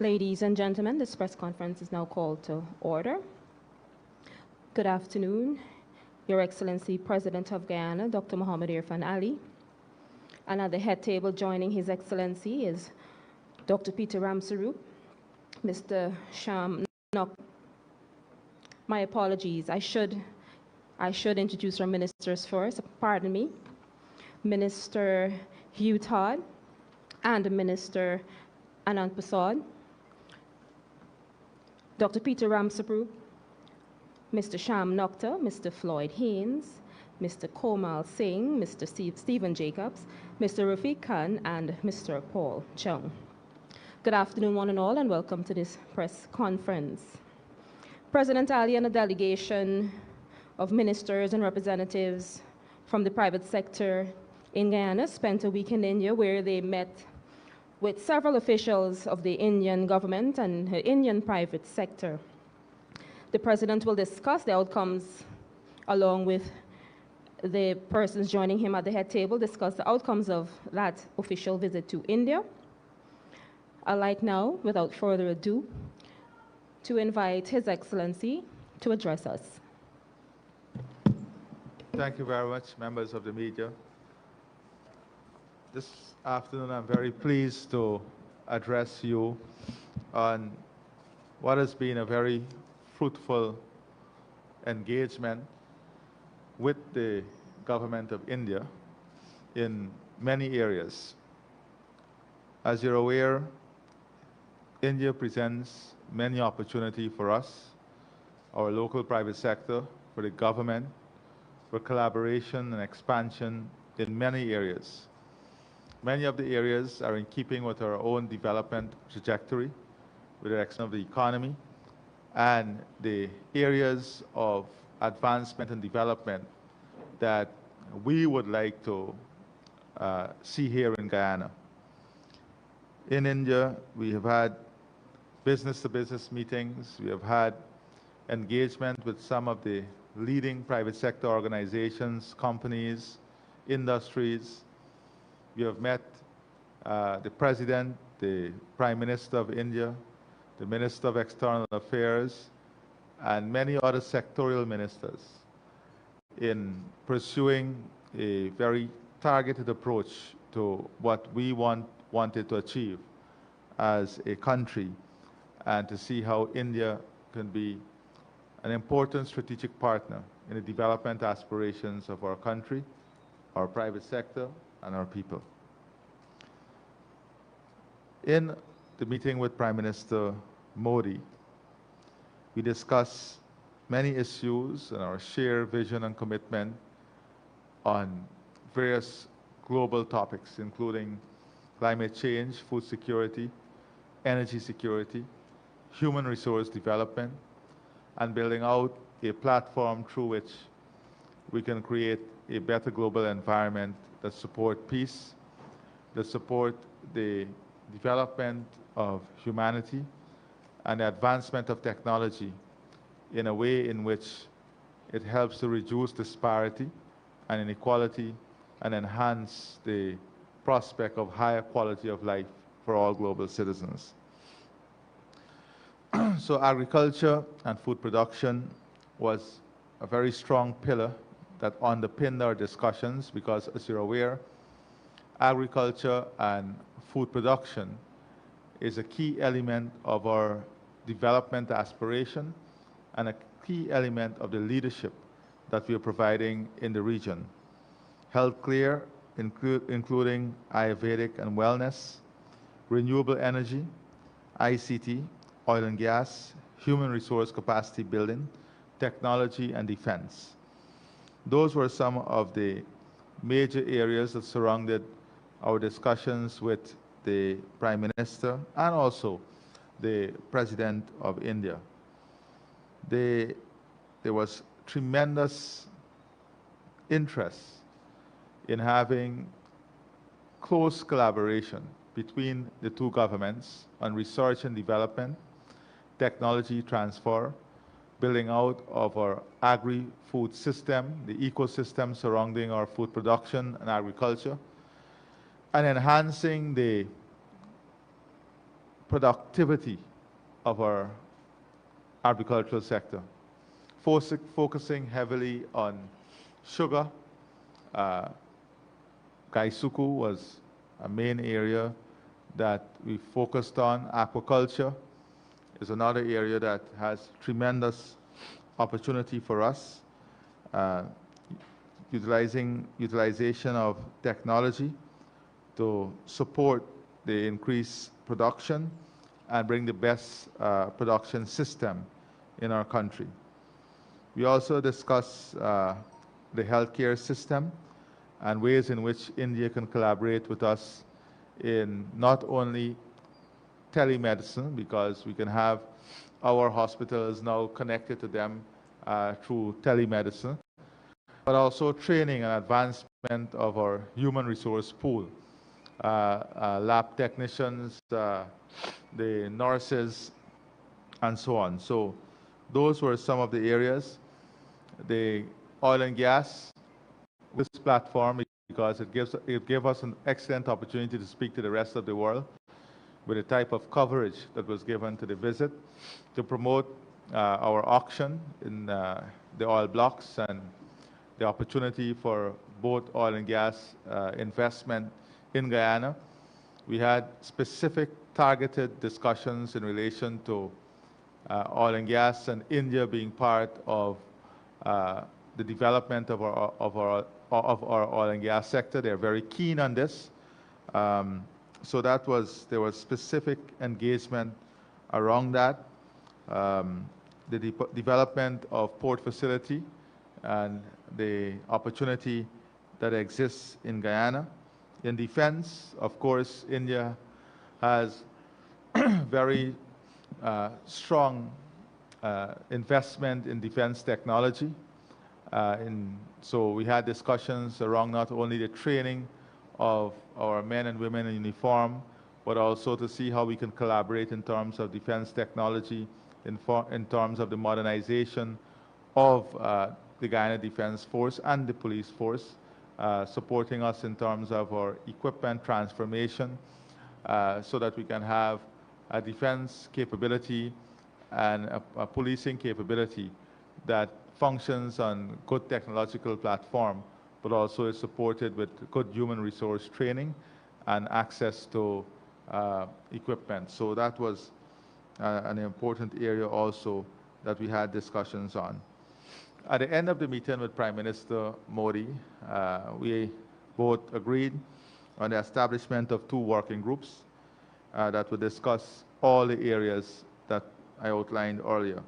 Ladies and gentlemen, this press conference is now called to order. Good afternoon, Your Excellency President of Guyana, Dr. Mohamed Irfan Ali. And at the head table joining His Excellency is Dr. Peter Ramsaroop, Mr. Sham Nok. My apologies, I should introduce our ministers first, pardon me. Minister Hugh Todd and Minister Anand Prasad. Dr. Peter Ramsaroop, Mr. Sham Nokta, Mr. Floyd Haynes, Mr. Komal Singh, Mr. Stephen Jacobs, Mr. Rafeek Khan, and Mr. Paul Chung. Good afternoon, one and all, and welcome to this press conference. President Ali and a delegation of ministers and representatives from the private sector in Guyana spent a week in India where they met with several officials of the Indian government and the Indian private sector. The President will discuss the outcomes along with the persons joining him at the head table, discuss the outcomes of that official visit to India. I'd like now, without further ado, to invite His Excellency to address us. Thank you very much, members of the media. This afternoon, I'm very pleased to address you on what has been a very fruitful engagement with the government of India in many areas. As you're aware, India presents many opportunities for us, our local private sector, for the government, for collaboration and expansion in many areas. Many of the areas are in keeping with our own development trajectory, with the direction of the economy, and the areas of advancement and development that we would like to see here in Guyana. In India, we have had business-to-business meetings. We have had engagement with some of the leading private sector organizations, companies, industries. We have met the President, the Prime Minister of India, the Minister of External Affairs, and many other sectorial ministers in pursuing a very targeted approach to what we wanted to achieve as a country, and to see how India can be an important strategic partner in the development aspirations of our country, our private sector, and our people. In the meeting with Prime Minister Modi, we discussed many issues and our shared vision and commitment on various global topics, including climate change, food security, energy security, human resource development, and building out a platform through which we can create a better global environment that supports peace, that supports the development of humanity, and the advancement of technology in a way in which it helps to reduce disparity and inequality and enhance the prospect of higher quality of life for all global citizens. So agriculture and food production was a very strong pillar that underpinned our discussions because, as you're aware, agriculture and food production is a key element of our development aspiration and a key element of the leadership that we are providing in the region. Healthcare, including Ayurvedic and wellness, renewable energy, ICT, oil and gas, human resource capacity building, technology, and defense. Those were some of the major areas that surrounded our discussions with the Prime Minister and also the President of India. There was tremendous interest in having close collaboration between the two governments on research and development, technology transfer, building out of our agri-food system, the ecosystem surrounding our food production and agriculture, and enhancing the productivity of our agricultural sector, focusing heavily on sugar. Kaisuku was a main area that we focused on. Aquaculture is another area that has tremendous opportunity for us. Utilization of technology to support the increased production and bring the best production system in our country. We also discuss the healthcare system and ways in which India can collaborate with us in not only telemedicine, because we can have our hospitals now connected to them through telemedicine, but also training and advancement of our human resource pool, lab technicians, the nurses, and so on. So those were some of the areas. The oil and gas, this platform, because it gave us an excellent opportunity to speak to the rest of the world with the type of coverage that was given to the visit, to promote our auction in the oil blocks and the opportunity for both oil and gas investment in Guyana. We had specific targeted discussions in relation to oil and gas and India being part of the development of our oil and gas sector. They're very keen on this. So there was specific engagement around that. The development of port facility and the opportunity that exists in Guyana. In defense, of course, India has very strong investment in defense technology. So we had discussions around not only the training of our men and women in uniform, but also to see how we can collaborate in terms of defense technology, in terms of the modernization of the Guyana Defense Force and the police force, supporting us in terms of our equipment transformation, so that we can have a defense capability and a policing capability that functions on good technological platform, but also is supported with good human resource training and access to equipment. So that was an important area also that we had discussions on. At the end of the meeting with Prime Minister Modi, we both agreed on the establishment of 2 working groups that would discuss all the areas that I outlined earlier.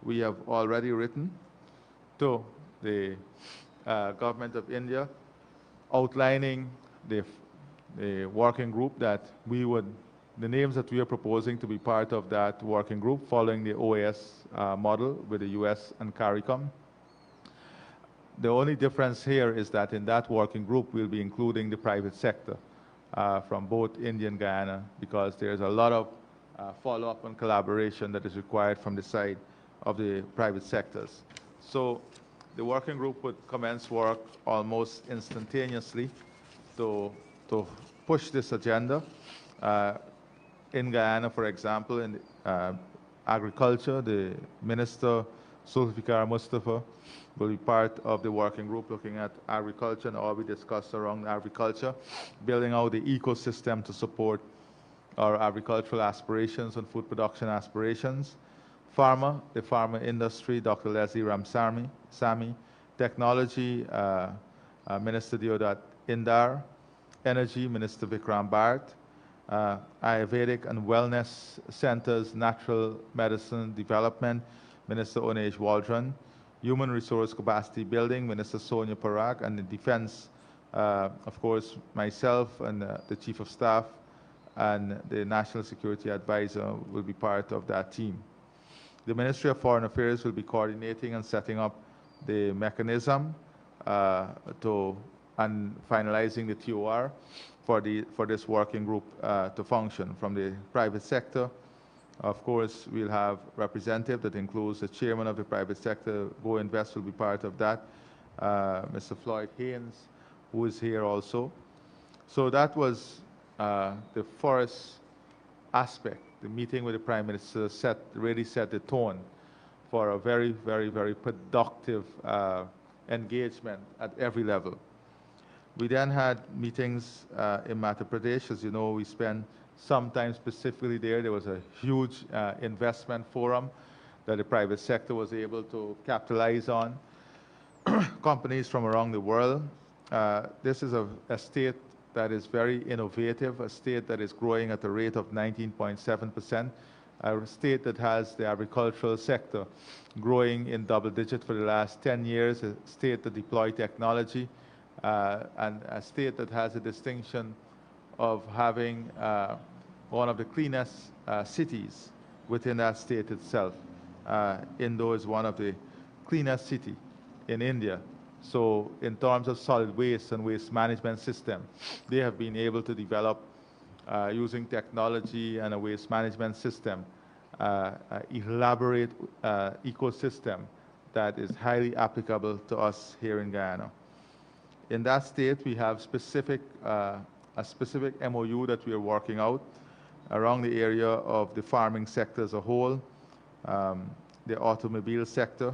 We have already written to the government of India outlining the working group that the names that we are proposing to be part of that working group following the OAS model with the US and CARICOM. The only difference here is that in that working group we'll be including the private sector from both India and Guyana, because there's a lot of follow-up and collaboration that is required from the side of the private sectors. So the working group would commence work almost instantaneously to push this agenda. In Guyana, for example, in agriculture, the Minister Zulfikar Mustafa will be part of the working group looking at agriculture and all we discussed around agriculture, building out the ecosystem to support our agricultural aspirations and food production aspirations. The pharma industry, Dr. Leslie Sami, technology, Minister Deodat Indar, energy, Minister Vikram Bharat, Ayurvedic and wellness centers, natural medicine development, Minister Onej Waldron, human resource capacity building, Minister Sonia Parag, and the defense, of course, myself and the Chief of Staff and the National Security Advisor will be part of that team. The Ministry of Foreign Affairs will be coordinating and setting up the mechanism and finalizing the TOR for this working group to function. From the private sector, of course, we'll have representative that includes the chairman of the private sector. Go Invest will be part of that. Mr. Floyd Haynes, who is here also. So that was the first aspect. The meeting with the Prime Minister really set the tone for a very, very, very productive engagement at every level. We then had meetings in Madhya Pradesh. As you know, we spent some time specifically there. There was a huge investment forum that the private sector was able to capitalize on. Companies from around the world. This is a state that is very innovative, a state that is growing at a rate of 19.7%, a state that has the agricultural sector growing in double digits for the last 10 years, a state that deploys technology, and a state that has a distinction of having one of the cleanest cities within that state itself. Indo is one of the cleanest cities in India. So in terms of solid waste and waste management system, they have been able to develop, using technology and a waste management system, elaborate ecosystem that is highly applicable to us here in Guyana. In that state, we have a specific MOU that we are working out around the area of the farming sector as a whole, the automobile sector,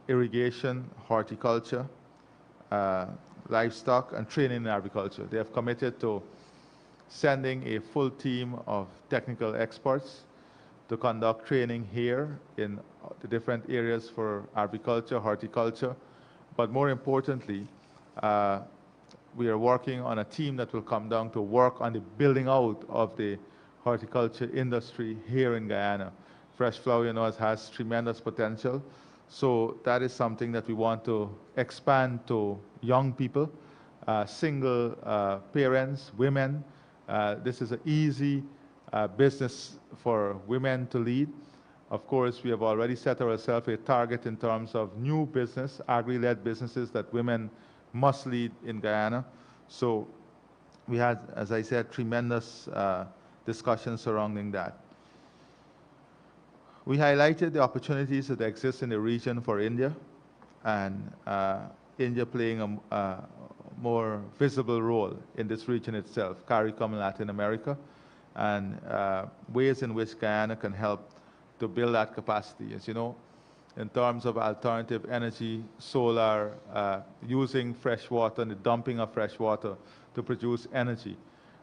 irrigation, horticulture, livestock, and training in agriculture. They have committed to sending a full team of technical experts to conduct training here in the different areas for agriculture, horticulture. But more importantly, we are working on a team that will come down to work on the building out of the horticulture industry here in Guyana. Fresh flower, you know, has tremendous potential. So that is something that we want to expand to young people, single parents, women. This is an easy business for women to lead. Of course, we have already set ourselves a target in terms of new business, agri-led businesses that women must lead in Guyana. So we had, as I said, tremendous discussions surrounding that. We highlighted the opportunities that exist in the region for India, and India playing a more visible role in this region itself, CARICOM in Latin America, and ways in which Guyana can help to build that capacity. As you know, in terms of alternative energy, solar, using fresh water and the dumping of fresh water to produce energy.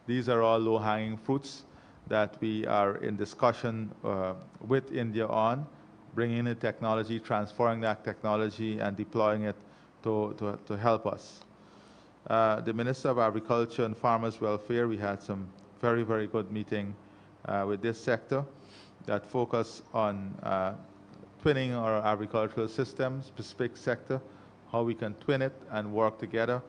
These are all low-hanging fruits that we are in discussion with India on, bringing in the technology, transferring that technology, and deploying it to help us. The Minister of Agriculture and Farmers Welfare, we had some very, very good meeting with this sector that focus on twinning our agricultural system, specific sector, how we can twin it and work together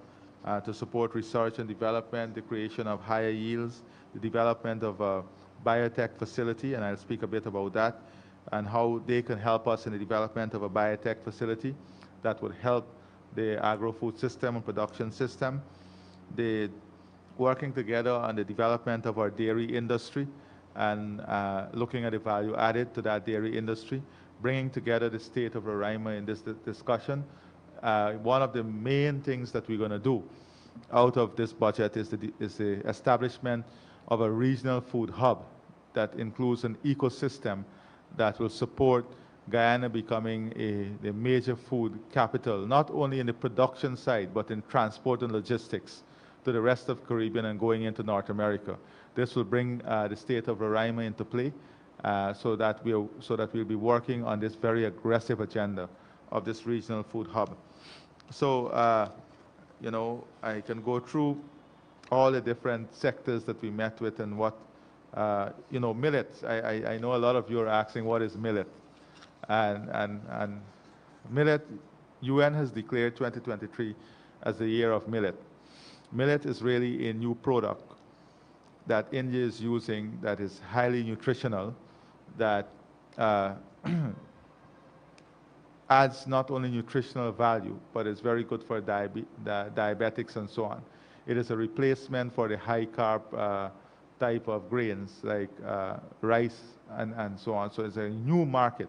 to support research and development, the creation of higher yields, the development of a biotech facility, and I'll speak a bit about that, and how they can help us in the development of a biotech facility that would help the agro-food system and production system. The working together on the development of our dairy industry and looking at the value added to that dairy industry, bringing together the state of Roraima in this discussion. One of the main things that we're going to do out of this budget is the establishment of a regional food hub that includes an ecosystem that will support Guyana becoming the major food capital, not only in the production side, but in transport and logistics to the rest of the Caribbean and going into North America. This will bring the state of Roraima into play so that we'll be working on this very aggressive agenda of this regional food hub. So, you know, I can go through all the different sectors that we met with and what, you know, millet. I know a lot of you are asking what is millet. And millet, UN has declared 2023 as the year of millet. Millet is really a new product that India is using that is highly nutritional, that adds not only nutritional value, but is very good for diabetics and so on. It is a replacement for the high-carb type of grains like rice and so on. So it's a new market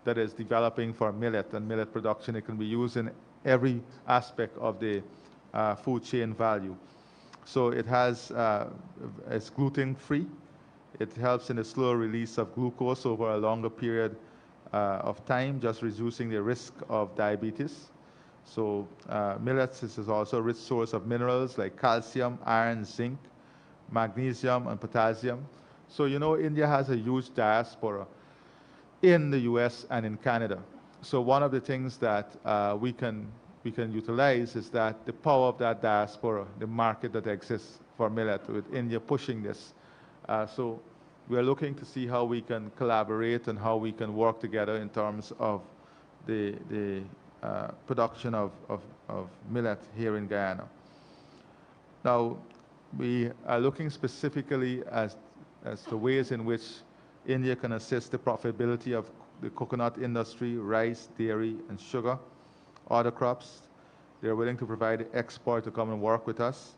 that is developing for millet and millet production. It can be used in every aspect of the food chain value. So it has, it's gluten-free. It helps in the slow release of glucose over a longer period of time, just reducing the risk of diabetes. So millets is also a rich source of minerals like calcium, iron, zinc, magnesium, and potassium. So you know India has a huge diaspora in the US and in Canada. So one of the things that we can utilize is that the power of that diaspora, the market that exists for millet, with India pushing this. So we are looking to see how we can collaborate and how we can work together in terms of the production of millet here in Guyana. Now, we are looking specifically as to ways in which India can assist the profitability of the coconut industry, rice, dairy, and sugar, other crops. They're willing to provide export to come and work with us.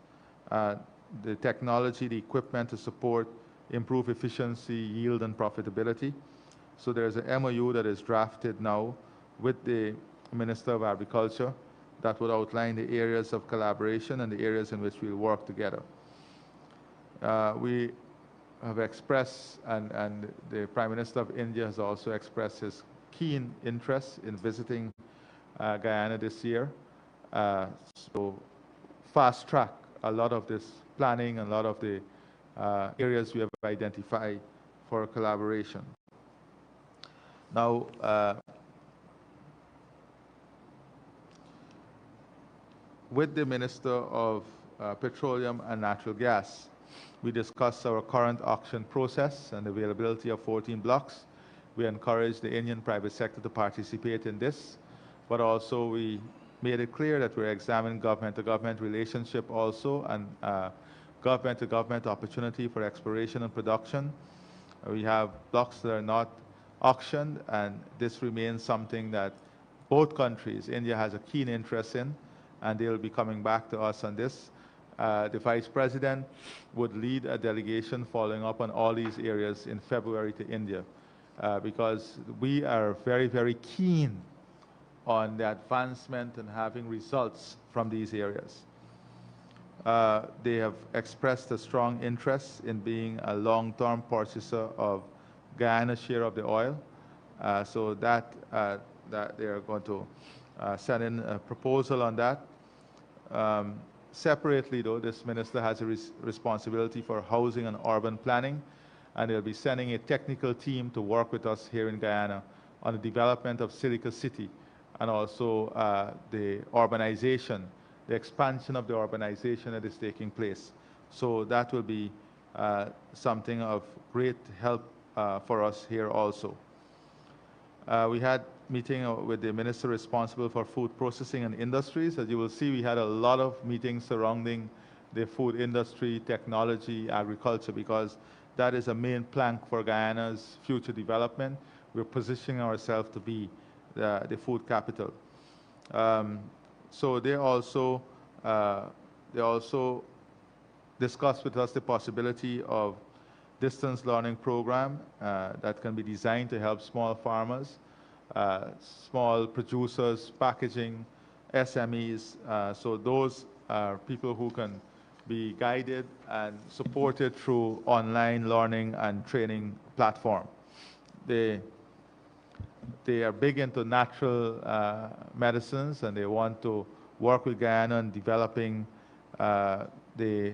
The technology, the equipment to support, improve efficiency, yield, and profitability. So there's an MOU that is drafted now with the Minister of Agriculture that would outline the areas of collaboration and the areas in which we'll work together. We have expressed, and the Prime Minister of India has also expressed his keen interest in visiting Guyana this year. So fast track a lot of this planning and a lot of the areas we have identified for collaboration. Now, with the Minister of Petroleum and Natural Gas, we discussed our current auction process and availability of 14 blocks. We encouraged the Indian private sector to participate in this, but also we made it clear that we're examining government-to-government relationship also, and government-to-government opportunity for exploration and production. We have blocks that are not auctioned, and this remains something that both countries, India has a keen interest in, and they'll be coming back to us on this. The Vice President would lead a delegation following up on all these areas in February to India, because we are very, very keen on the advancement and having results from these areas. They have expressed a strong interest in being a long-term purchaser of Guyana's share of the oil, so that they are going to send in a proposal on that. Separately, though, this minister has a responsibility for housing and urban planning, and they'll be sending a technical team to work with us here in Guyana on the development of Silica City, and also the urbanization, the expansion of the urbanization that is taking place. So that will be something of great help for us here also. We had meeting with the minister responsible for food processing and industries. As you will see, we had a lot of meetings surrounding the food industry, technology, agriculture, because that is a main plank for Guyana's future development. We're positioning ourselves to be the food capital. So they also discussed with us the possibility of distance learning program that can be designed to help small farmers, small producers, packaging, SMEs. So those are people who can be guided and supported through online learning and training platform. They are big into natural medicines, and they want to work with Guyana in developing the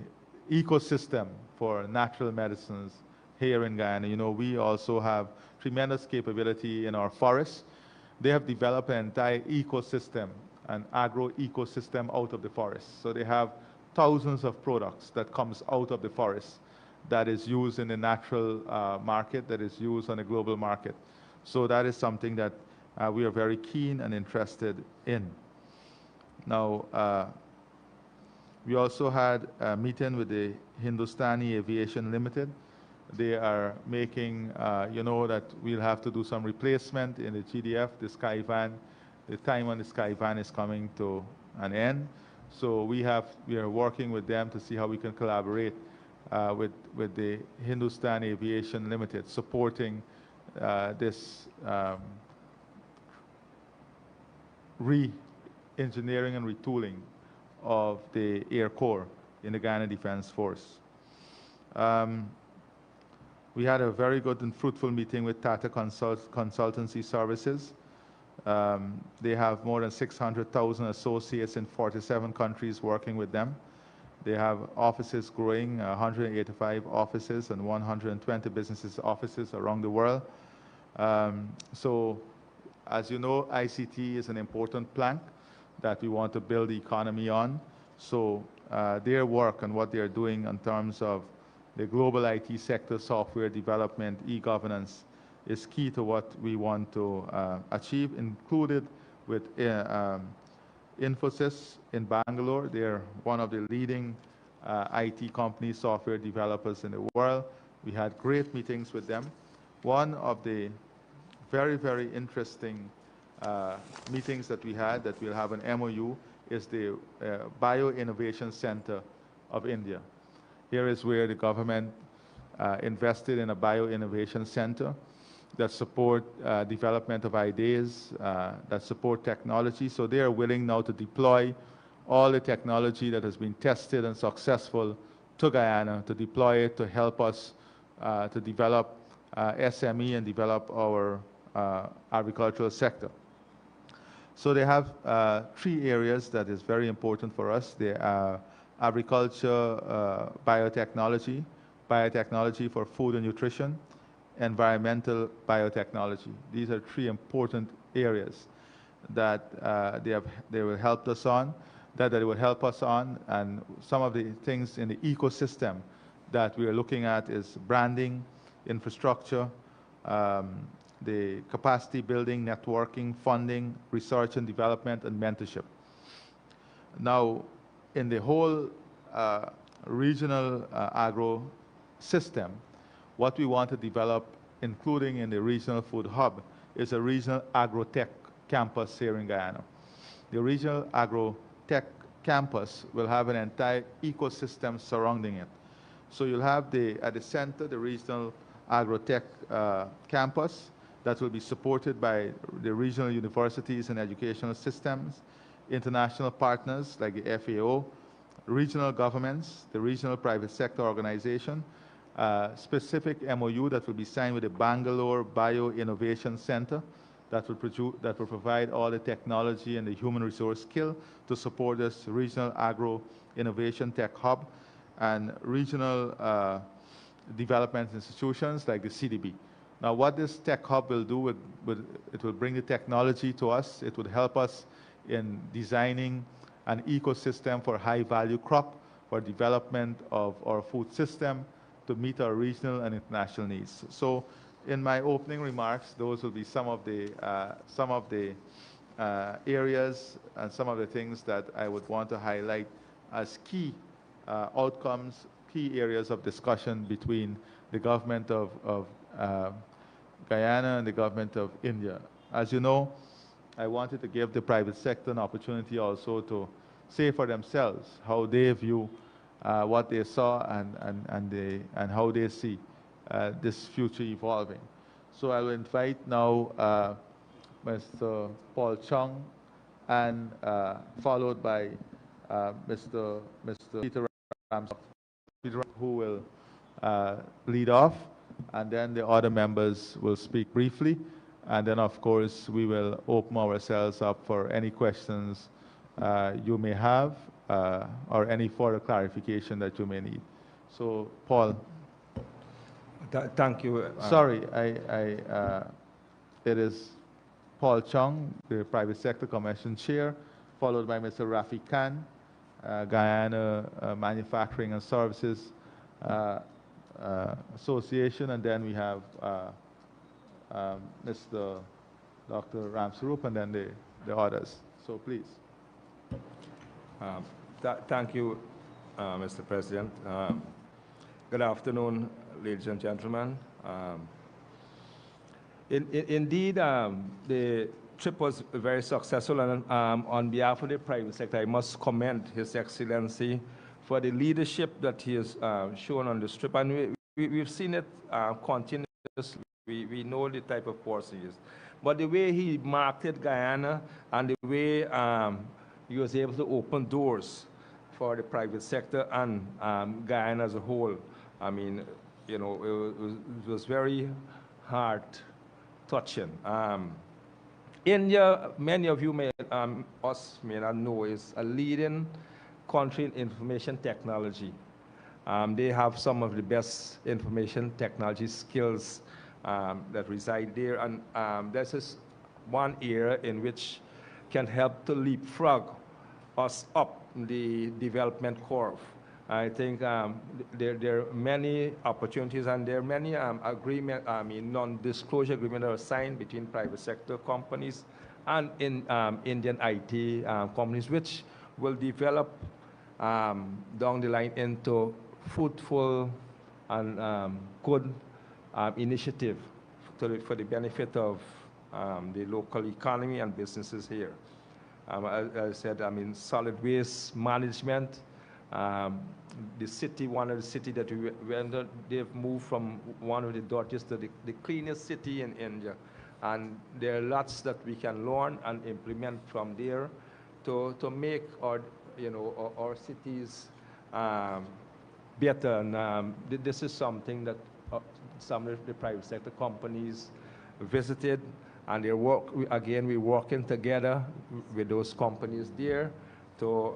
ecosystem for natural medicines here in Guyana. You know, we also have tremendous capability in our forests. They have developed an entire ecosystem, an agro ecosystem out of the forest. So they have thousands of products that comes out of the forest that is used in the natural market, that is used on the global market. So that is something that we are very keen and interested in. Now, we also had a meeting with the Hindustani Aviation Limited. They are making, you know, that we'll have to do some replacement in the GDF, the Skyvan. The time on the Skyvan is coming to an end. So we are working with them to see how we can collaborate with the Hindustani Aviation Limited, supporting this re-engineering and retooling of the Air Corps in the Guyana Defense Force. We had a very good and fruitful meeting with Tata Consultancy Services. They have more than 600,000 associates in 47 countries working with them. They have offices growing, 185 offices and 120 businesses offices around the world. So, as you know, ICT is an important plank that we want to build the economy on. So their work and what they're doing in terms of the global IT sector, software development, e-governance is key to what we want to achieve, included with Infosys in Bangalore. They're one of the leading IT companies, software developers in the world. We had great meetings with them. One of the very, very interesting meetings that we had that we'll have an MOU is the Bio-Innovation Center of India. Here is where the government invested in a Bio-Innovation Center that support development of ideas, that support technology. So they are willing now to deploy all the technology that has been tested and successful to Guyana, to deploy it to help us to develop SME and develop our agricultural sector. So they have 3 areas that is very important for us. They are agriculture, biotechnology, biotechnology for food and nutrition, environmental biotechnology. These are 3 important areas that they will help us on, that they will help us on, and some of the things in the ecosystem that we are looking at is branding, infrastructure, the capacity building, networking, funding, research and development, and mentorship. Now, in the whole regional agro system, what we want to develop, including in the regional food hub, is a regional agro-tech campus here in Guyana. The regional agro-tech campus will have an entire ecosystem surrounding it. So you'll have at the center, the regional agro-tech campus that will be supported by the regional universities and educational systems, international partners like the FAO, regional governments, the regional private sector organization, specific MOU that will be signed with the Bangalore Bio-Innovation Center that will provide all the technology and the human resource skill to support this regional agro-innovation tech hub, and regional development institutions like the CDB. Now, what this tech hub will do, it will bring the technology to us. It would help us in designing an ecosystem for high-value crop, for development of our food system to meet our regional and international needs. So, in my opening remarks, those will be some of the areas and some of the things that I would want to highlight as key outcomes, key areas of discussion between the government of Guyana and the government of India. As you know, I wanted to give the private sector an opportunity also to say for themselves how they view what they saw and how they see this future evolving. So I will invite now Mr. Paul Chung, and followed by Mr. Peter Rams, who will lead off, and then the other members will speak briefly, and then of course we will open ourselves up for any questions you may have or any further clarification that you may need. So, Paul. Thank you. Sorry, it is Paul Chung, the Private Sector Commission Chair, followed by Mr. Rafeek Khan, Guyana Manufacturing and Services Association, and then we have Mr. Dr. Ramsarup, and then the others. So please. Thank you, Mr. President. Good afternoon, ladies and gentlemen. Indeed, the trip was very successful, and on behalf of the private sector, I must commend His Excellency for the leadership that he has shown on this trip, and we've seen it continuously. We know the type of person he is. But the way he marketed Guyana and the way he was able to open doors for the private sector and Guyana as a whole, I mean, you know, it was very heart-touching. India, many of you may, us may not know, is a leading country in information technology. They have some of the best information technology skills that reside there, and this is one area in which can help to leapfrog us up the development curve. I think there are many opportunities, and there are many non-disclosure agreements that are signed between private sector companies and Indian IT companies, which will develop down the line into fruitful and good initiative for the benefit of the local economy and businesses here. As I said, solid waste management. The city, one of the cities that they've moved from one of the dirtiest to the cleanest city in India. And there are lots that we can learn and implement from there to make our cities better. And this is something that some of the private sector companies visited, and we're working together with those companies there to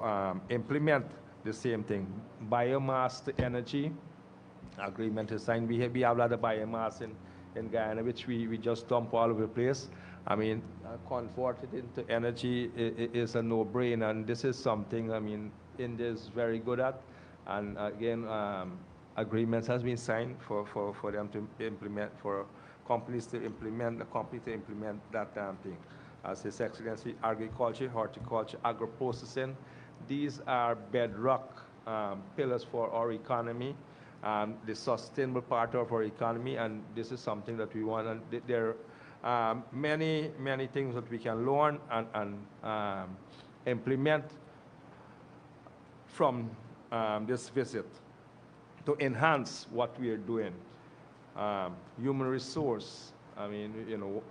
implement the same thing. Biomass to energy agreement is signed. We have a lot of biomass in Guyana, which we just dump all over the place. Convert it into energy is a no-brainer, and this is something India is very good at. And again, agreements has been signed for them to implement, for companies to implement, the company to implement that thing. As His Excellency, agriculture, horticulture, agro-processing, these are bedrock pillars for our economy, the sustainable part of our economy, and this is something that we want. And there are many things that we can learn and implement from this visit to enhance what we are doing. Human resource.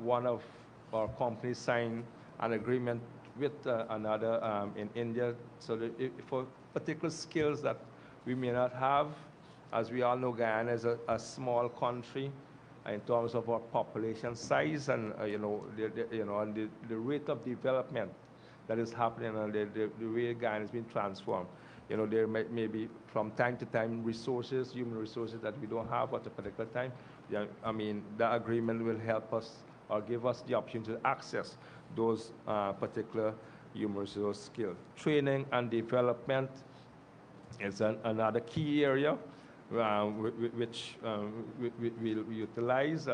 One of our companies signed an agreement with another in India, so that for particular skills that we may not have. As we all know, Guyana is a small country in terms of our population size, and and the rate of development that is happening, and the way Guyana has been transformed. There may be from time to time resources, human resources that we don't have at a particular time. The agreement will help us or give us the opportunity to access those particular human resource skills. Training and development is another key area which we utilize.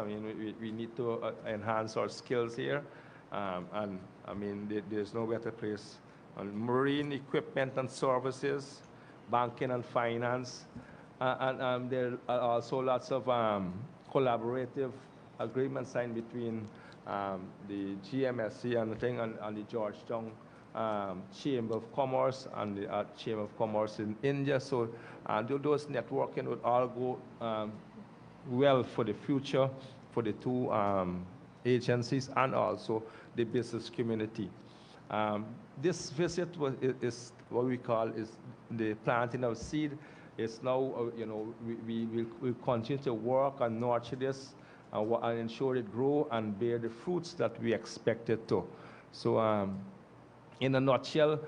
We need to enhance our skills here, there's no better place. Marine equipment and services, banking and finance, and there are also lots of collaborative agreements signed between the GMSC and the Georgetown Chamber of Commerce and the Chamber of Commerce in India. So those networking would all go well for the future for the two agencies and also the business community. This visit is what we call is the planting of seed. It's now, we will continue to work and nurture this and ensure it grow and bear the fruits that we expect it to. So in a nutshell,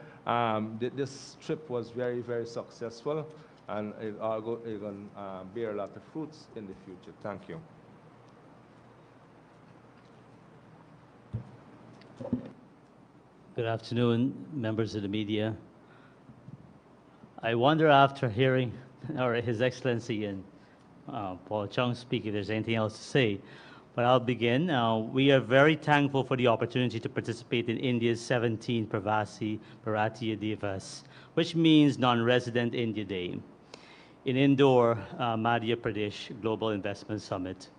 this trip was very, very successful, and it's going to bear a lot of fruits in the future. Thank you. Good afternoon, members of the media. I wonder, after hearing His Excellency and Paul Chung speak, if there's anything else to say. But I'll begin. We are very thankful for the opportunity to participate in India's 17th Pravasi Bharatiya Divas, which means Non-Resident India Day, in Indore, Madhya Pradesh Global Investment Summit.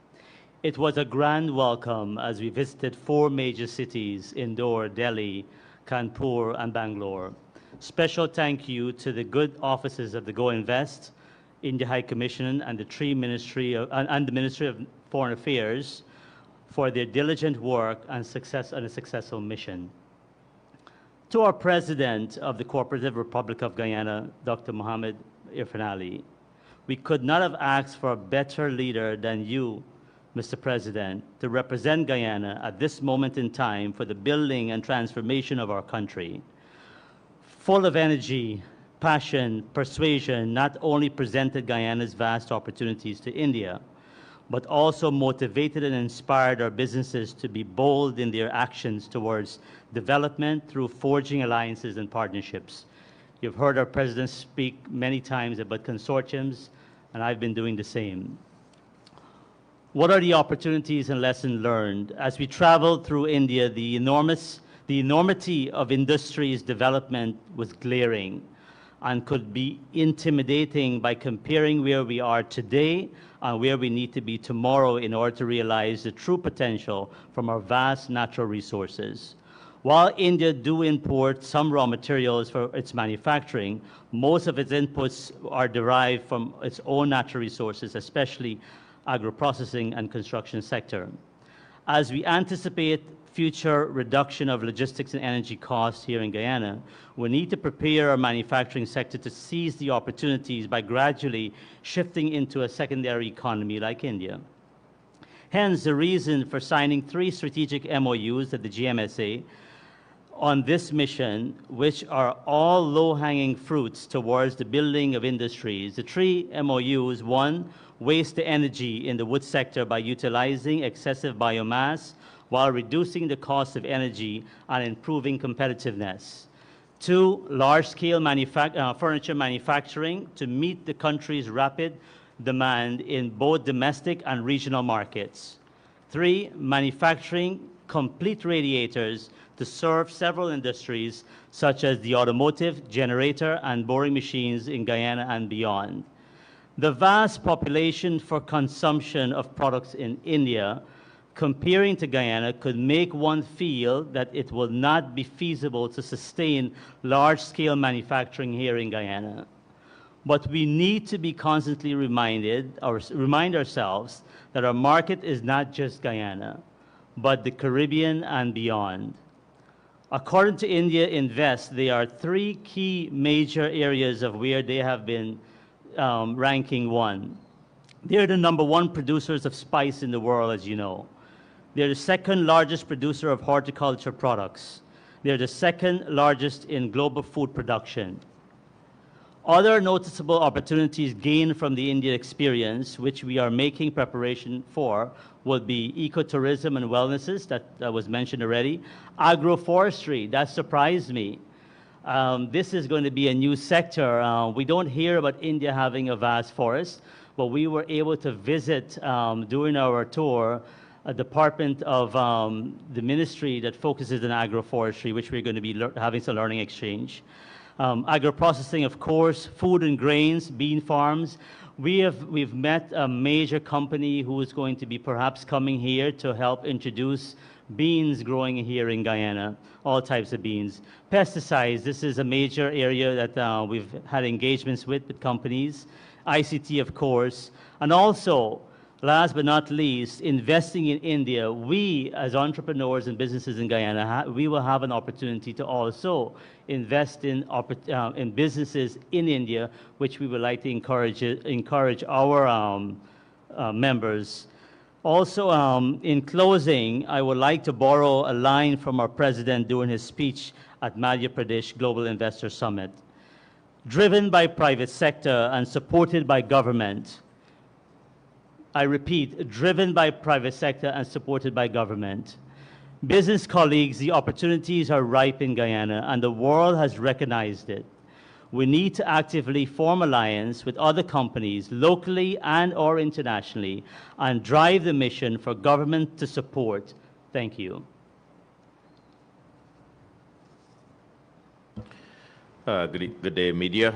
It was a grand welcome as we visited 4 major cities: Indore, Delhi, Kanpur, and Bangalore. Special thank you to the good offices of the Go Invest, India High Commission, and the Ministry of Foreign Affairs for their diligent work and a successful mission. To our President of the Cooperative Republic of Guyana, Dr. Mohammed Irfan Ali, We could not have asked for a better leader than you, Mr. President, to represent Guyana at this moment in time for the building and transformation of our country. Full of energy, passion, persuasion, not only presented Guyana's vast opportunities to India, but also motivated and inspired our businesses to be bold in their actions towards development through forging alliances and partnerships. You've heard our president speak many times about consortiums, and I've been doing the same. What are the opportunities and lessons learned? As we traveled through India, the enormity of industry's development was glaring and could be intimidating by comparing where we are today and where we need to be tomorrow in order to realize the true potential from our vast natural resources. While India do import some raw materials for its manufacturing, most of its inputs are derived from its own natural resources, especially agro-processing and construction sector. As we anticipate future reduction of logistics and energy costs here in Guyana, we need to prepare our manufacturing sector to seize the opportunities by gradually shifting into a secondary economy like India. Hence, the reason for signing 3 strategic MOUs at the GMSA on this mission, which are all low-hanging fruits towards the building of industries. The 3 MOUs: 1, waste to energy in the wood sector by utilizing excessive biomass while reducing the cost of energy and improving competitiveness. 2, large-scale furniture manufacturing to meet the country's rapid demand in both domestic and regional markets. 3, manufacturing complete radiators to serve several industries such as the automotive, generator, and boring machines in Guyana and beyond. The vast population for consumption of products in India, comparing to Guyana, could make one feel that it will not be feasible to sustain large-scale manufacturing here in Guyana. But we need to be constantly remind ourselves that our market is not just Guyana, but the Caribbean and beyond. According to India Invest, there are 3 key major areas of where they have been ranking 1. They're the #1 producers of spice in the world, as you know. They're the 2nd largest producer of horticulture products. They're the 2nd largest in global food production. Other noticeable opportunities gained from the India experience, which we are making preparation for, will be ecotourism and wellnesses, that was mentioned already. Agroforestry, that surprised me. This is going to be a new sector. We don't hear about India having a vast forest, but we were able to visit during our tour a department of the ministry that focuses on agroforestry, which we're going to be having some learning exchange. Agro-processing, of course, food and grains, bean farms. We've met a major company who is going to be perhaps coming here to help introduce beans growing here in Guyana, all types of beans. Pesticides, this is a major area that we've had engagements with companies. ICT, of course, and also, last but not least, investing in India. We, as entrepreneurs and businesses in Guyana, we will have an opportunity to also invest in businesses in India, which we would like to encourage our members. Also, in closing, I would like to borrow a line from our president during his speech at Madhya Pradesh Global Investor Summit. Driven by private sector and supported by government, I repeat, driven by private sector and supported by government. Business colleagues, the opportunities are ripe in Guyana, and the world has recognized it. We need to actively form alliance with other companies, locally and or internationally, and drive the mission for government to support. Thank you. Good day, media.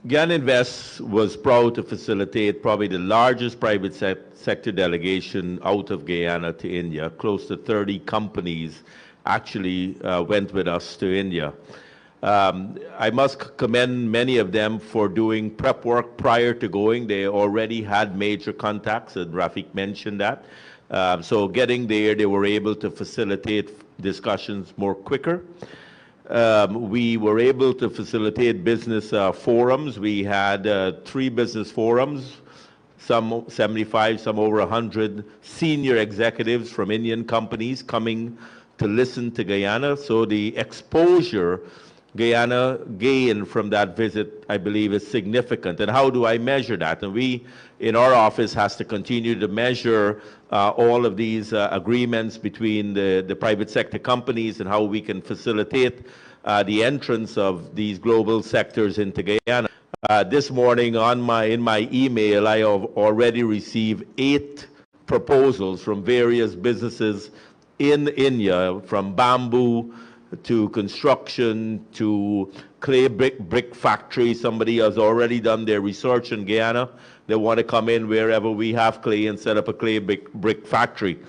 Guyana Invest was proud to facilitate probably the largest private sector delegation out of Guyana to India. Close to 30 companies actually went with us to India. I must commend many of them for doing prep work prior to going. They already had major contacts, and Rafeek mentioned that. So getting there, they were able to facilitate discussions more quicker. We were able to facilitate business forums. We had 3 business forums, some 75, some over 100 senior executives from Indian companies coming to listen to Guyana. So the exposure Guyana gained from that visit, I believe, is significant. And how do I measure that? And we, in our office, has to continue to measure all of these agreements between the private sector companies and how we can facilitate the entrance of these global sectors into Guyana. This morning in my email, I have already received 8 proposals from various businesses in India, from bamboo to construction to clay brick factory. Somebody has already done their research in Guyana. They want to come in wherever we have clay and set up a clay brick factory.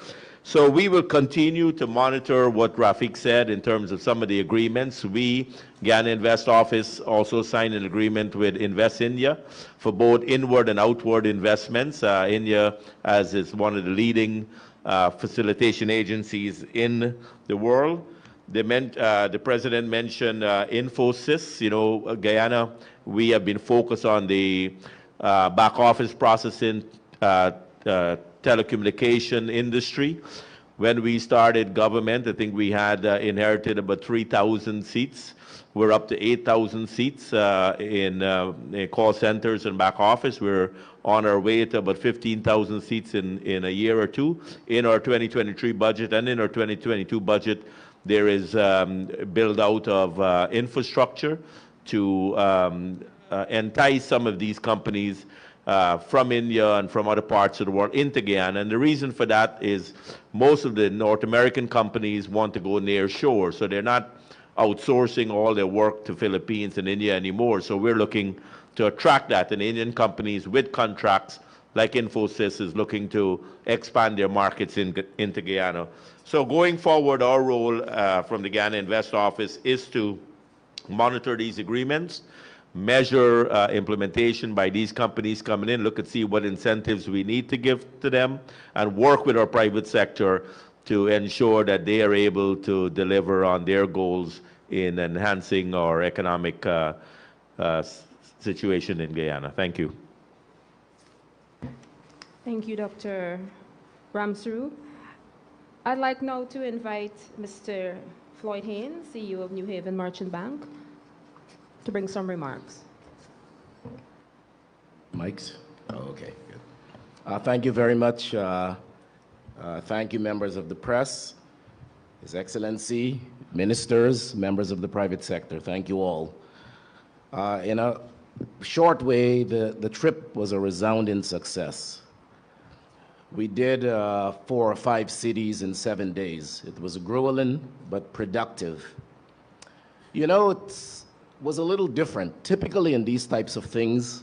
So we will continue to monitor what Rafeek said in terms of some of the agreements. We, Guyana Invest Office, also signed an agreement with Invest India for both inward and outward investments. India, as is one of the leading facilitation agencies in the world. The president mentioned Infosys. You know, Guyana, we have been focused on the back office processing, telecommunication industry. When we started government, I think we had inherited about 3,000 seats. We're up to 8,000 seats in call centers and back office. We're on our way to about 15,000 seats in a year or two. In our 2023 budget and in our 2022 budget, there is build out of infrastructure to entice some of these companies from India and from other parts of the world into Guyana. And the reason for that is most of the North American companies want to go near shore, so they're not outsourcing all their work to Philippines and India anymore. So we're looking to attract that, and Indian companies with contracts like Infosys is looking to expand their markets into Guyana. So going forward, our role from the Guyana Invest Office is to monitor these agreements, measure implementation by these companies coming in, look and see what incentives we need to give to them, and work with our private sector to ensure that they are able to deliver on their goals in enhancing our economic situation in Guyana. Thank you. Thank you, Dr. Ramsuru. I'd like now to invite Mr. Floyd Haynes, CEO of New Haven Merchant Bank, to bring some remarks. Mics? Oh, okay, good. Thank you very much. Thank you, members of the press, His Excellency, ministers, members of the private sector. Thank you all. In a short way, the trip was a resounding success. We did 4 or 5 cities in 7 days. It was grueling, but productive. You know, it was a little different. Typically in these types of things,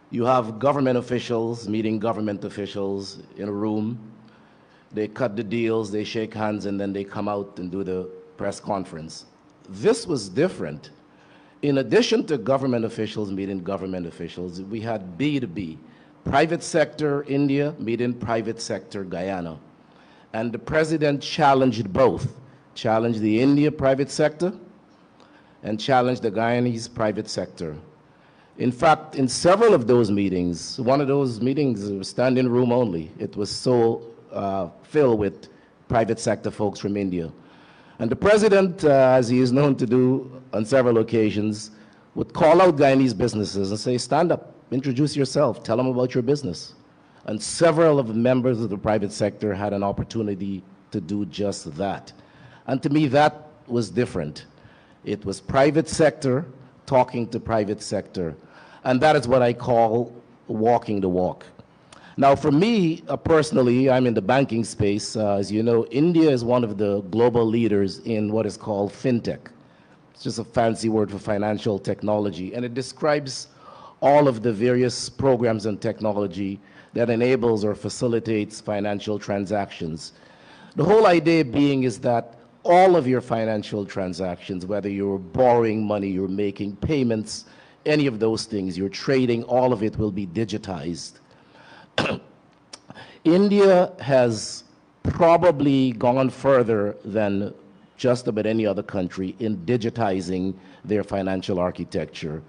you have government officials meeting government officials in a room. They cut the deals, they shake hands, and then they come out and do the press conference. This was different. In addition to government officials meeting government officials, we had B2B. Private sector India meeting private sector Guyana. And the president challenged both. Challenged the India private sector and challenged the Guyanese private sector. In fact, in several of those meetings, one of those meetings was standing room only. It was so filled with private sector folks from India. And the president, as he is known to do on several occasions, would call out Guyanese businesses and say, stand up, introduce yourself, tell them about your business. And several of the members of the private sector had an opportunity to do just that. And to me, that was different. It was private sector talking to private sector. And that is what I call walking the walk. Now, for me, personally, I'm in the banking space. As you know, India is one of the global leaders in what is called fintech. It's just a fancy word for financial technology. And it describes all of the various programs and technology that enables or facilitates financial transactions. The whole idea being is that all of your financial transactions, whether you're borrowing money, you're making payments, any of those things, you're trading, all of it will be digitized. India has probably gone further than just about any other country in digitizing their financial architecture.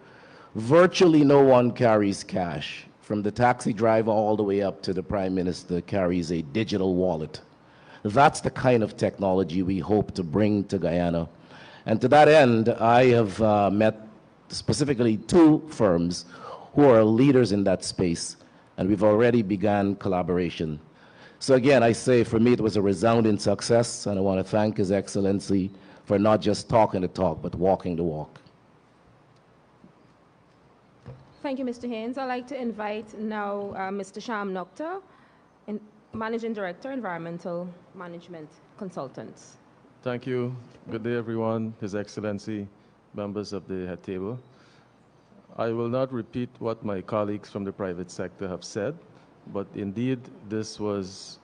Virtually no one carries cash. From the taxi driver all the way up to the Prime Minister carries a digital wallet. That's the kind of technology we hope to bring to Guyana. And to that end, I have met specifically 2 firms who are leaders in that space, and we've already begun collaboration. So again, I say for me it was a resounding success, and I want to thank His Excellency for not just talking the talk, but walking the walk. Thank you, Mr. Haynes. I'd like to invite now Mr. Sham Nokta, Managing Director, Environmental Management Consultants. Thank you. Good day, everyone. His Excellency, members of the head table. I will not repeat what my colleagues from the private sector have said, but indeed this was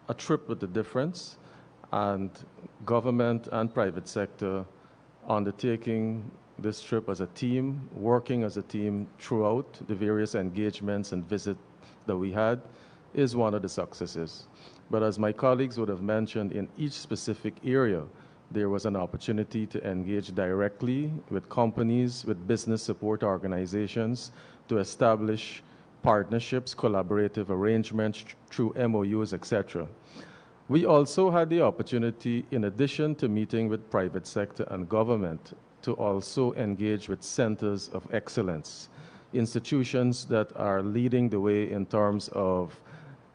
a trip with a difference, and government and private sector undertaking this trip as a team, working as a team throughout the various engagements and visits that we had, is one of the successes. But as my colleagues would have mentioned, in each specific area, there was an opportunity to engage directly with companies, with business support organizations, to establish partnerships, collaborative arrangements through MOUs, etc. We also had the opportunity, in addition to meeting with private sector and government, to also engage with centers of excellence, institutions that are leading the way in terms of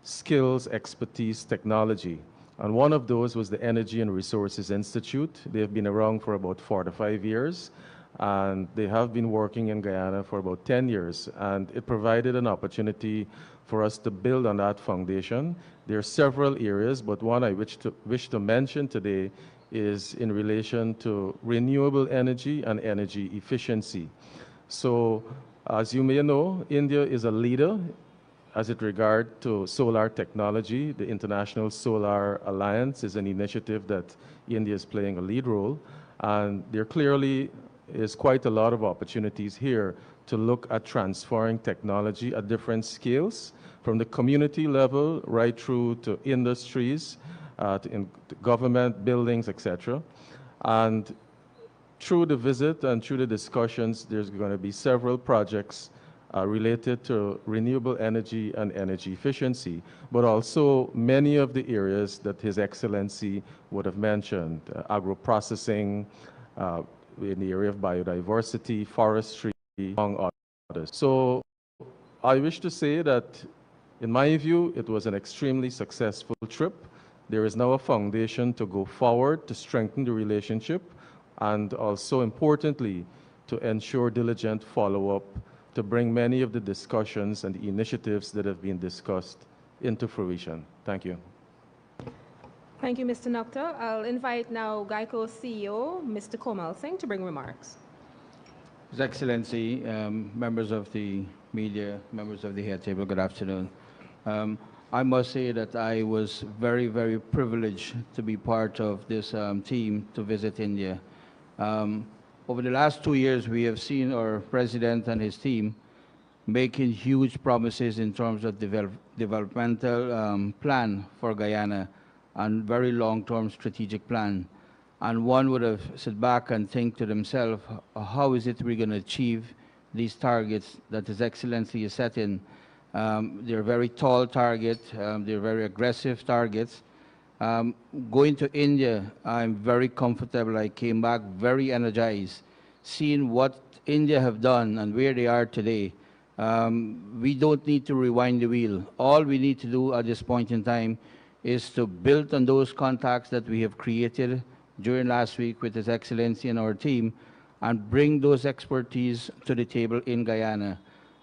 skills, expertise, technology. And one of those was the Energy and Resources Institute. They've been around for about 4 to 5 years, and they have been working in Guyana for about 10 years. And it provided an opportunity for us to build on that foundation. There are several areas, but one I wish to mention today is in relation to renewable energy and energy efficiency. So, as you may know, India is a leader as it regards to solar technology. The International Solar Alliance is an initiative that India is playing a lead role, and there clearly is quite a lot of opportunities here to look at transferring technology at different scales, from the community level right through to industries, to government buildings, etc. And through the visit and through the discussions, there's going to be several projects related to renewable energy and energy efficiency, but also many of the areas that His Excellency would have mentioned, agro-processing, in the area of biodiversity, forestry, among others. So I wish to say that, in my view, it was an extremely successful trip. There is now a foundation to go forward, to strengthen the relationship, and also, importantly, to ensure diligent follow-up to bring many of the discussions and the initiatives that have been discussed into fruition. Thank you. Thank you, Mr. Nokta. I'll invite now GEICO's CEO, Mr. Komal Singh, to bring remarks. His Excellency, members of the media, members of the head table, good afternoon. I must say that I was very, very privileged to be part of this team to visit India. Over the last 2 years, we have seen our president and his team making huge promises in terms of developmental plan for Guyana and very long-term strategic plan. And one would have sit back and think to themselves, how is it we're going to achieve these targets that His Excellency is setting? They're very tall targets, they're very aggressive targets. Going to India, I'm very comfortable. I came back very energized, seeing what India have done and where they are today. We don't need to rewind the wheel. All we need to do at this point in time is to build on those contacts that we have created during last week with His Excellency and our team, and bring those expertise to the table in Guyana,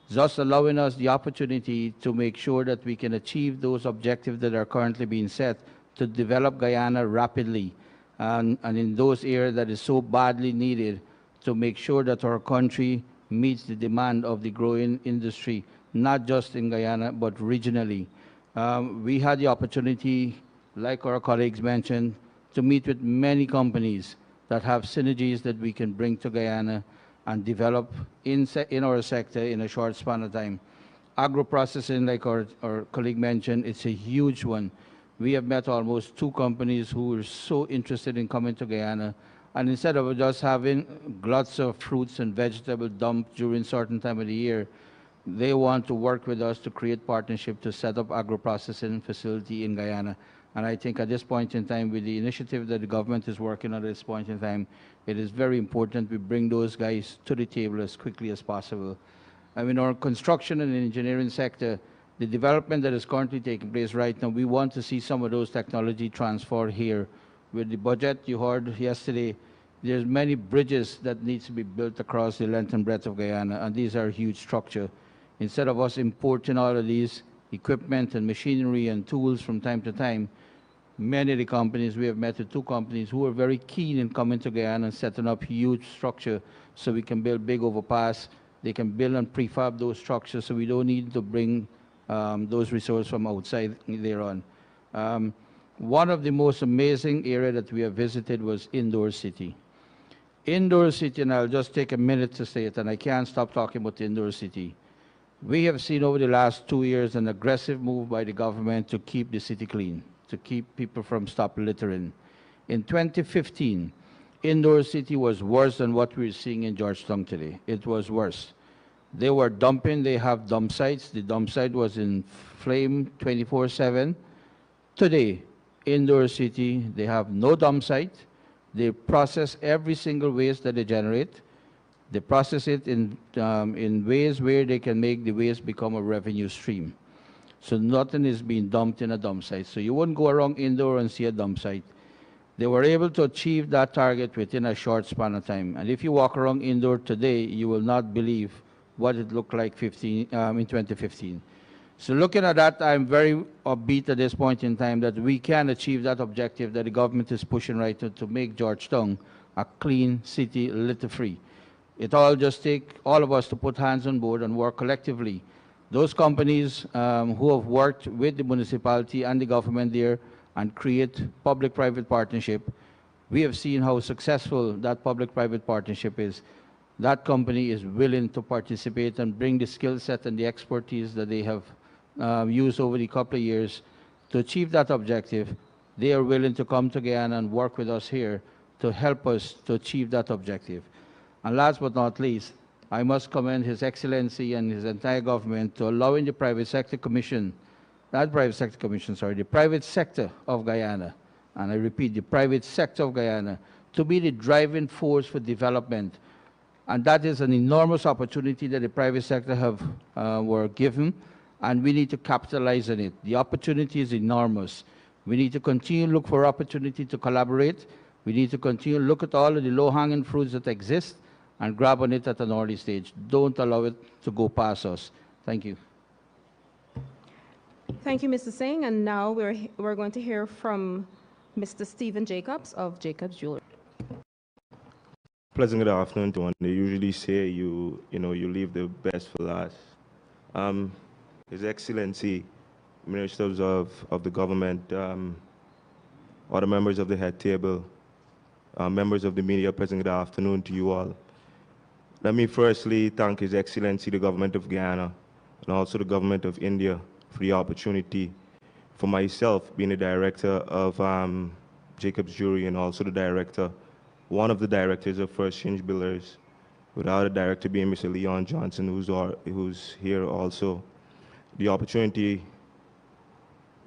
thus allowing us the opportunity to make sure that we can achieve those objectives that are currently being set to develop Guyana rapidly, and in those areas that is so badly needed, to make sure that our country meets the demand of the growing industry, not just in Guyana, but regionally. We had the opportunity, like our colleagues mentioned, to meet with many companies that have synergies that we can bring to Guyana and develop in our sector in a short span of time. Agro-processing, like our colleague mentioned, it's a huge one. We have met almost 2 companies who were so interested in coming to Guyana. And instead of just having gluts of fruits and vegetables dumped during certain time of the year, they want to work with us to create partnership to set up agro-processing facility in Guyana. And I think at this point in time, with the initiative that the government is working on at this point in time, it is very important we bring those guys to the table as quickly as possible. I mean, our construction and engineering sector, the development that is currently taking place right now, we want to see some of those technology transfer here. With the budget you heard yesterday, there's many bridges that needs to be built across the length and breadth of Guyana, and these are huge structure. Instead of us importing all of these equipment and machinery and tools from time to time, many of the companies, we have met with 2 companies who are very keen in coming to Guyana and setting up huge structure so we can build big overpass. They can build and prefab those structures so we don't need to bring those resources from outside thereon. One of the most amazing areas that we have visited was Indoor City. Indoor City, and I'll just take a minute to say it, and I can't stop talking about Indoor City. We have seen over the last 2 years an aggressive move by the government to keep the city clean, to keep people from stop littering. In 2015, Indoor City was worse than what we're seeing in Georgetown today. It was worse. They were dumping, they have dump sites. The dump site was in flame 24/7. Today, Indoor City, they have no dump site. They process every single waste that they generate. They process it in ways where they can make the waste become a revenue stream. So nothing is being dumped in a dump site. So you wouldn't go around Indoor and see a dump site. They were able to achieve that target within a short span of time. And if you walk around Indoor today, you will not believe what it looked like in 2015. So looking at that, I'm very upbeat at this point in time that we can achieve that objective that the government is pushing right now to make Georgetown a clean city, litter-free. It all just takes all of us to put hands on board and work collectively. Those companies who have worked with the municipality and the government there and create public-private partnership, we have seen how successful that public-private partnership is. That company is willing to participate and bring the skill set and the expertise that they have used over the couple of years to achieve that objective. They are willing to come to Guyana and work with us here to help us to achieve that objective. And last but not least, I must commend His Excellency and his entire government to allowing the private sector commission, not private sector commission, sorry, the private sector of Guyana, and I repeat, the private sector of Guyana, to be the driving force for development. And that is an enormous opportunity that the private sector were given, and we need to capitalize on it. The opportunity is enormous. We need to continue to look for opportunity to collaborate. We need to continue to look at all of the low-hanging fruits that exist and grab on it at an early stage. Don't allow it to go past us. Thank you. Thank you, Mr. Singh. And now we're going to hear from Mr. Stephen Jacobs of Jacobs Jewelry. Pleasant good afternoon to one. They usually say you leave the best for last. His Excellency, ministers of the government, all the members of the head table, members of the media, pleasant good afternoon to you all. Let me firstly thank His Excellency, the government of Guyana, and also the government of India for the opportunity for myself being the director of Jacobs Jewelry and also the director, one of the directors of First Change Builders, without a director being Mr. Leon Johnson, who's here also. The opportunity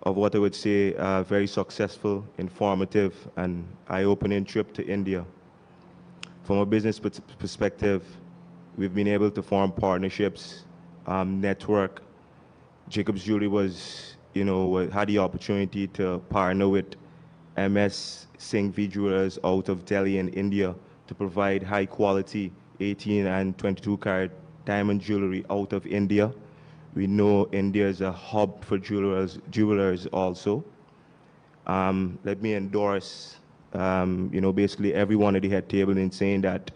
of what I would say a very successful, informative, and eye-opening trip to India. From a business perspective, we've been able to form partnerships, network. Jacobs Jewelry had the opportunity to partner with MS Singhvi Jewelers out of Delhi in India to provide high quality 18 and 22 karat diamond jewelry out of India. We know India is a hub for jewelers also. Let me endorse basically everyone at the head table in saying that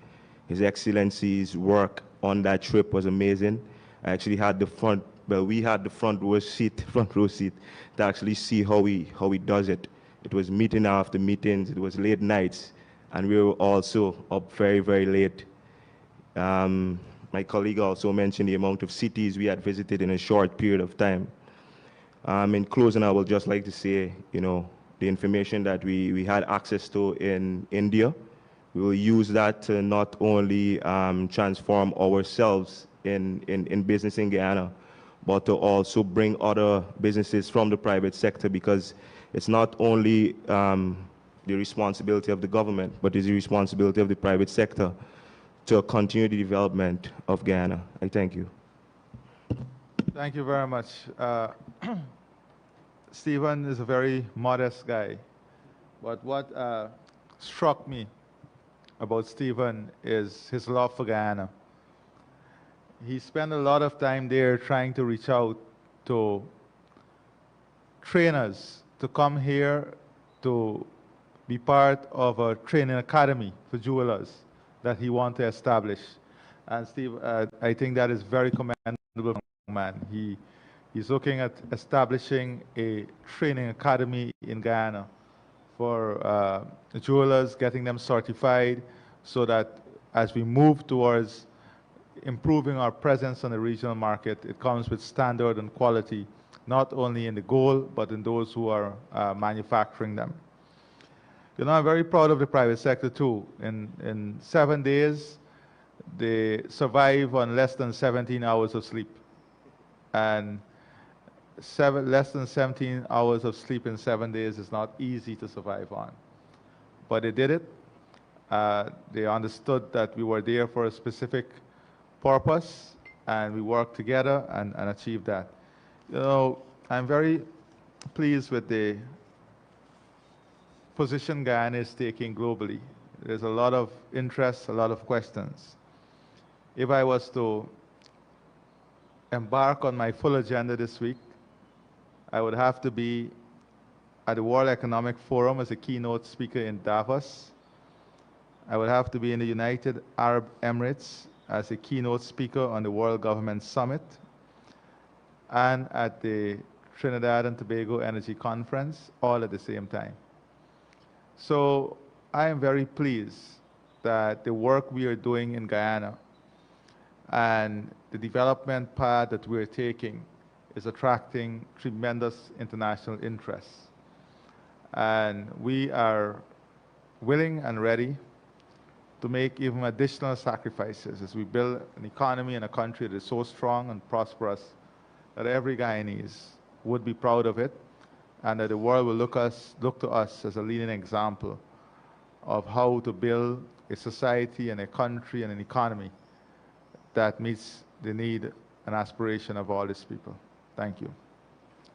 His Excellency's work on that trip was amazing. I actually had we had the front row seat to actually see how he does it. It was meeting after meetings, it was late nights, and we were also up very, very late. My colleague also mentioned the amount of cities we had visited in a short period of time. In closing, I would just like to say, the information that we had access to in India, we will use that to not only transform ourselves in business in Guyana, but to also bring other businesses from the private sector, because it's not only the responsibility of the government, but it's the responsibility of the private sector to continue the development of Guyana. I thank you. Thank you very much. Stephen is a very modest guy, but what struck me about Stephen is his love for Guyana. He spent a lot of time there trying to reach out to trainers to come here to be part of a training academy for jewelers that he wants to establish. And Steve, I think that is very commendable, man. He's looking at establishing a training academy in Guyana for jewelers, getting them certified, so that as we move towards improving our presence on the regional market, it comes with standard and quality, not only in the gold, but in those who are manufacturing them. I'm very proud of the private sector too. In 7 days, they survive on less than 17 hours of sleep. And less than 17 hours of sleep in 7 days is not easy to survive on. But they did it. They understood that we were there for a specific purpose, and we worked together and achieved that. I'm very pleased with the position Guyana is taking globally. There's a lot of interest, a lot of questions. If I was to embark on my full agenda this week, I would have to be at the World Economic Forum as a keynote speaker in Davos. I would have to be in the United Arab Emirates as a keynote speaker on the World Government Summit, and at the Trinidad and Tobago Energy Conference, all at the same time. So I am very pleased that the work we are doing in Guyana and the development path that we're taking is attracting tremendous international interest. And we are willing and ready to make even additional sacrifices as we build an economy and a country that is so strong and prosperous that every Guyanese would be proud of it, and that the world will look to us as a leading example of how to build a society and a country and an economy that meets the need and aspiration of all these people. Thank you.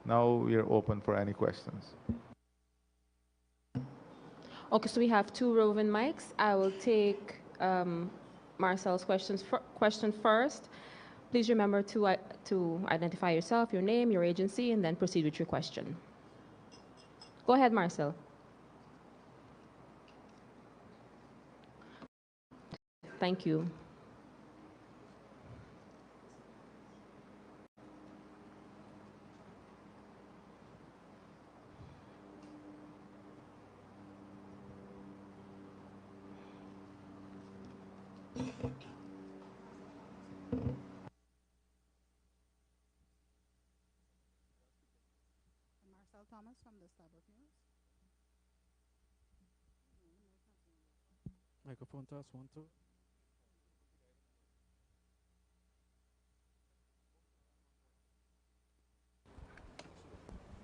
Now we are open for any questions. Okay, so we have 2 roving mics. I will take Marcel's question first. Please remember to identify yourself, your name, your agency, and then proceed with your question. Go ahead, Marcel. Thank you. Thomas from the Starbuck News. Microphone test, 1, 2.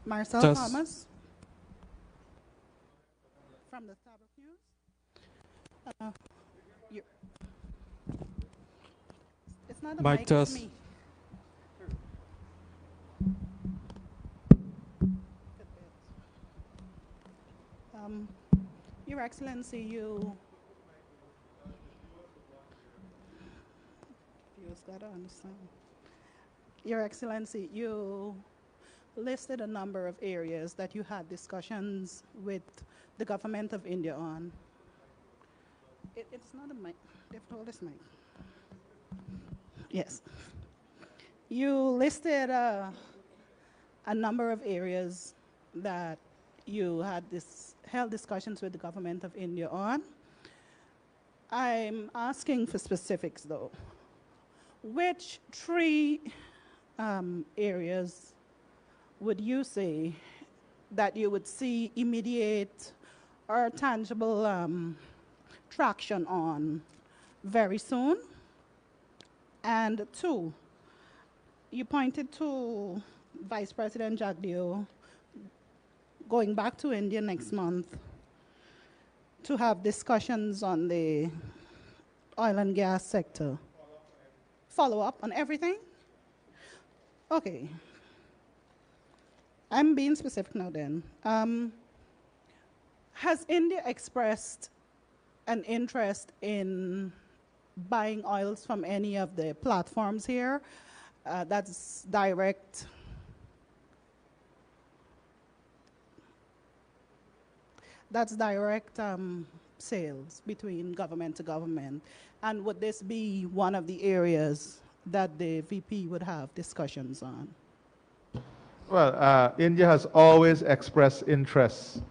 Marcel Test. Thomas from the Starbuck News. It's not a Mic mic, test. it's me. Your Excellency, you just gotta understand. Your Excellency, you listed a number of areas that you had discussions with the government of India on. It's not a mic. They have to hold this mic. Yes. You listed a number of areas that you had held discussions with the government of India on. I'm asking for specifics, though. Which 3 areas would you say that you would see immediate or tangible traction on very soon? And two, you pointed to Vice President Jagdeo going back to India next month to have discussions on the oil and gas sector. Follow up on everything? Okay. I'm being specific now then. Has India expressed an interest in buying oils from any of the platforms here? That's direct sales between government to government. And would this be one of the areas that the VP would have discussions on? Well, India has always expressed interest